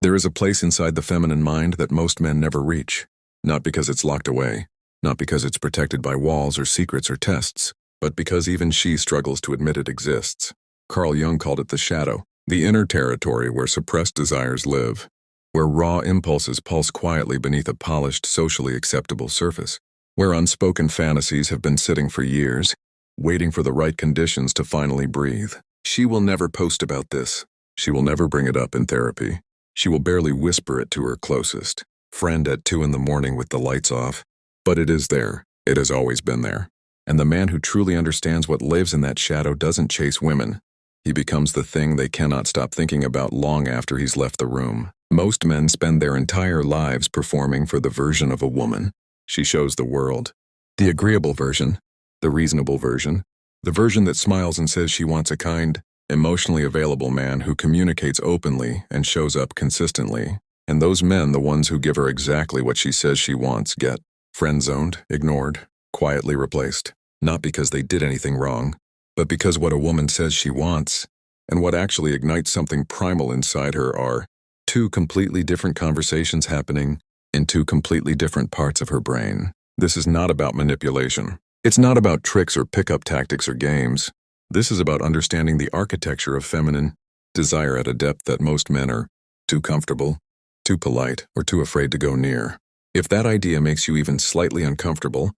There is a place inside the feminine mind that most men never reach, not because it's locked away, not because it's protected by walls or secrets or tests, but because even she struggles to admit it exists. Carl Jung called it the shadow, the inner territory where suppressed desires live, where raw impulses pulse quietly beneath a polished, socially acceptable surface, where unspoken fantasies have been sitting for years, waiting for the right conditions to finally breathe. She will never post about this. She will never bring it up in therapy. She will barely whisper it to her closest friend at 2 a.m. with the lights off. But it is there. It has always been there. And the man who truly understands what lives in that shadow doesn't chase women. He becomes the thing they cannot stop thinking about long after he's left the room. Most men spend their entire lives performing for the version of a woman she shows the world. The agreeable version, the reasonable version, the version that smiles and says she wants a kind, emotionally available man who communicates openly and shows up consistently. And those men, the ones who give her exactly what she says she wants, get friend-zoned, ignored, quietly replaced. Not because they did anything wrong, but because what a woman says she wants and what actually ignites something primal inside her are two completely different conversations happening in two completely different parts of her brain. This is not about manipulation. It's not about tricks or pickup tactics or games. This is about understanding the architecture of feminine desire at a depth that most men are too comfortable, too polite, or too afraid to go near. If that idea makes you even slightly uncomfortable,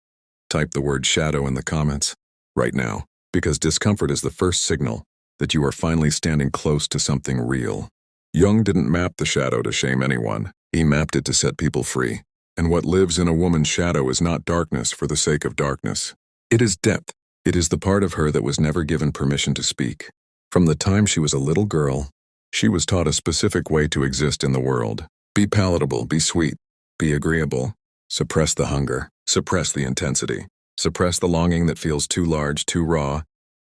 type the word shadow in the comments right now, because discomfort is the first signal that you are finally standing close to something real. Jung didn't map the shadow to shame anyone. He mapped it to set people free. And what lives in a woman's shadow is not darkness for the sake of darkness. It is depth. It is the part of her that was never given permission to speak. From the time she was a little girl, she was taught a specific way to exist in the world. Be palatable, be sweet, be agreeable. Suppress the hunger, suppress the intensity, suppress the longing that feels too large, too raw,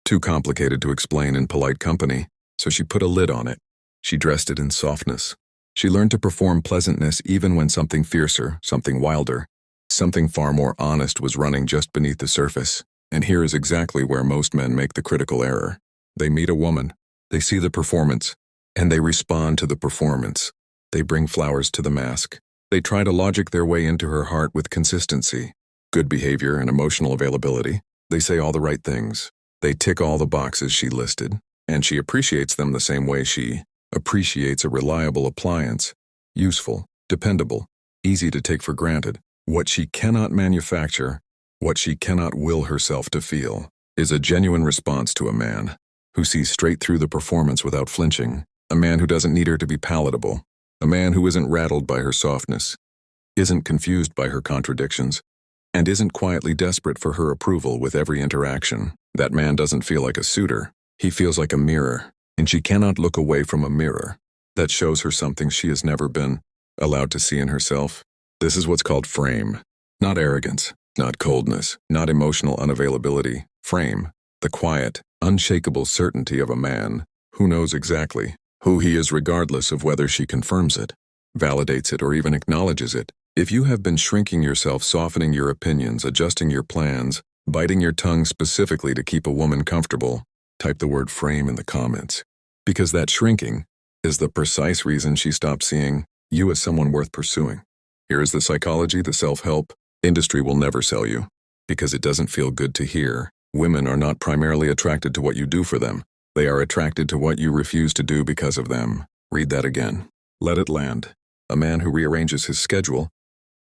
too complicated to explain in polite company. So she put a lid on it. She dressed it in softness. She learned to perform pleasantness even when something fiercer, something wilder, something far more honest was running just beneath the surface. And here is exactly where most men make the critical error. They meet a woman, they see the performance, and they respond to the performance. They bring flowers to the mask. They try to logic their way into her heart with consistency, good behavior, and emotional availability. They say all the right things. They tick all the boxes she listed, and she appreciates them the same way she appreciates a reliable appliance, useful, dependable, easy to take for granted. What she cannot manufacture, what she cannot will herself to feel, is a genuine response to a man who sees straight through the performance without flinching, a man who doesn't need her to be palatable, a man who isn't rattled by her softness, isn't confused by her contradictions, and isn't quietly desperate for her approval with every interaction. That man doesn't feel like a suitor. He feels like a mirror, and she cannot look away from a mirror that shows her something she has never been allowed to see in herself. This is what's called frame. Not arrogance, not coldness, not emotional unavailability. Frame, the quiet, unshakable certainty of a man who knows exactly who he is regardless of whether she confirms it, validates it, or even acknowledges it. If you have been shrinking yourself, softening your opinions, adjusting your plans, biting your tongue specifically to keep a woman comfortable, type the word frame in the comments. Because that shrinking is the precise reason she stops seeing you as someone worth pursuing. Here is the psychology, the self-help. Industry will never sell you because it doesn't feel good to hear. Women are not primarily attracted to what you do for them. They are attracted to what you refuse to do because of them. Read that again. Let it land. A man who rearranges his schedule,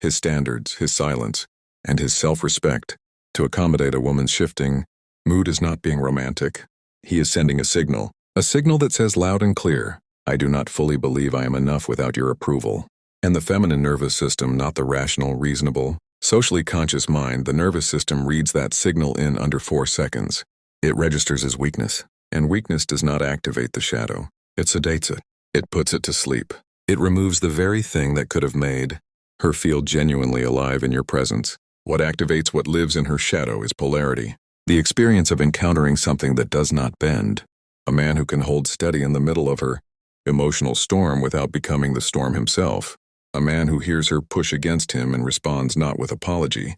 his standards, his silence, and his self-respect to accommodate a woman's shifting mood is not being romantic. He is sending a signal that says loud and clear, I do not fully believe I am enough without your approval. And the feminine nervous system, not the rational, reasonable, socially conscious mind, the nervous system reads that signal in under 4 seconds. It registers as weakness, and weakness does not activate the shadow. It sedates it. It puts it to sleep. It removes the very thing that could have made her feel genuinely alive in your presence. What activates what lives in her shadow is polarity. The experience of encountering something that does not bend. A man who can hold steady in the middle of her emotional storm without becoming the storm himself. A man who hears her push against him and responds not with apology,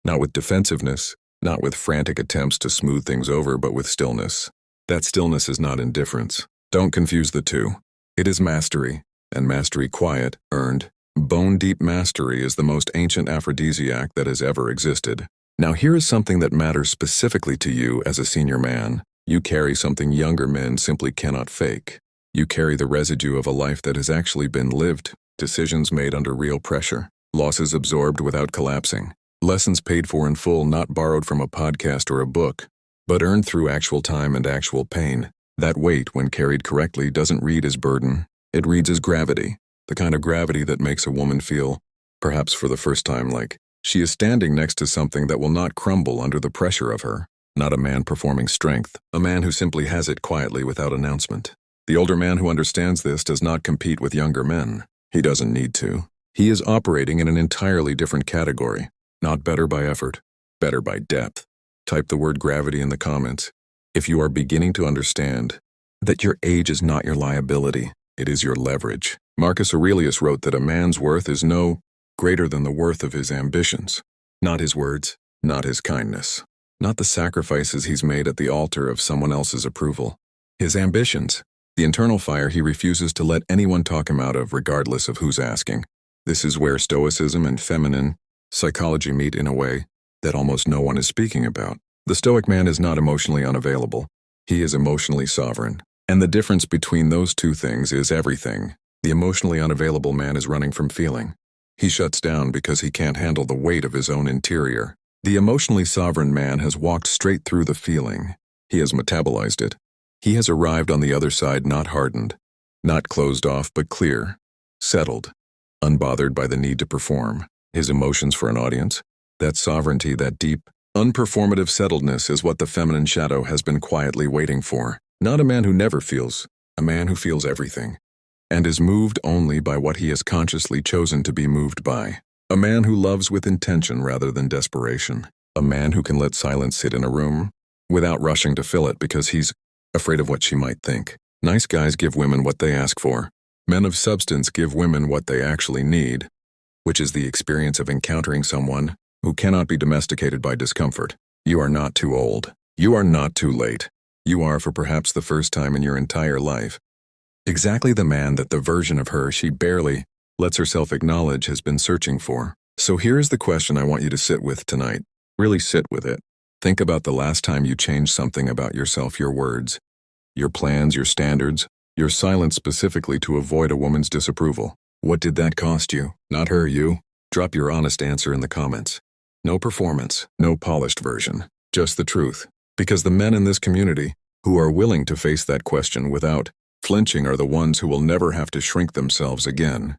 not with defensiveness, not with frantic attempts to smooth things over, but with stillness. That stillness is not indifference. Don't confuse the two. It is mastery. and mastery quiet, earned. Bone-deep mastery is the most ancient aphrodisiac that has ever existed. Now here is something that matters specifically to you as a senior man. You carry something younger men simply cannot fake. You carry the residue of a life that has actually been lived, decisions made under real pressure, losses absorbed without collapsing, lessons paid for in full, not borrowed from a podcast or a book, but earned through actual time and actual pain. That weight, when carried correctly, doesn't read as burden. It reads as gravity, the kind of gravity that makes a woman feel, perhaps for the first time, like she is standing next to something that will not crumble under the pressure of her. Not a man performing strength, a man who simply has it quietly without announcement. The older man who understands this does not compete with younger men. He doesn't need to. He is operating in an entirely different category. Not better by effort, better by depth. Type the word gravity in the comments if you are beginning to understand that your age is not your liability, it is your leverage. Marcus Aurelius wrote that a man's worth is no greater than the worth of his ambitions. Not his words, not his kindness, not the sacrifices he's made at the altar of someone else's approval. His ambitions, the internal fire he refuses to let anyone talk him out of regardless of who's asking. This is where stoicism and feminine psychology meet in a way that almost no one is speaking about. The stoic man is not emotionally unavailable. He is emotionally sovereign. And the difference between those two things is everything. The emotionally unavailable man is running from feeling. He shuts down because he can't handle the weight of his own interior. The emotionally sovereign man has walked straight through the feeling. He has metabolized it. He has arrived on the other side not hardened, not closed off but clear, settled, unbothered by the need to perform his emotions for an audience. That sovereignty, that deep, unperformative settledness is what the feminine shadow has been quietly waiting for. Not a man who never feels, a man who feels everything, and is moved only by what he has consciously chosen to be moved by. A man who loves with intention rather than desperation. A man who can let silence sit in a room without rushing to fill it because he's afraid of what she might think. Nice guys give women what they ask for. Men of substance give women what they actually need, which is the experience of encountering someone who cannot be domesticated by discomfort. You are not too old. You are not too late. You are, for perhaps the first time in your entire life, exactly the man that the version of her she barely lets herself acknowledge has been searching for. So here is the question I want you to sit with tonight. Really sit with it. Think about the last time you changed something about yourself, your words, your plans, your standards, your silence specifically to avoid a woman's disapproval. What did that cost you? Not her, you. Drop your honest answer in the comments. No performance, no polished version, just the truth. Because the men in this community who are willing to face that question without flinching are the ones who will never have to shrink themselves again.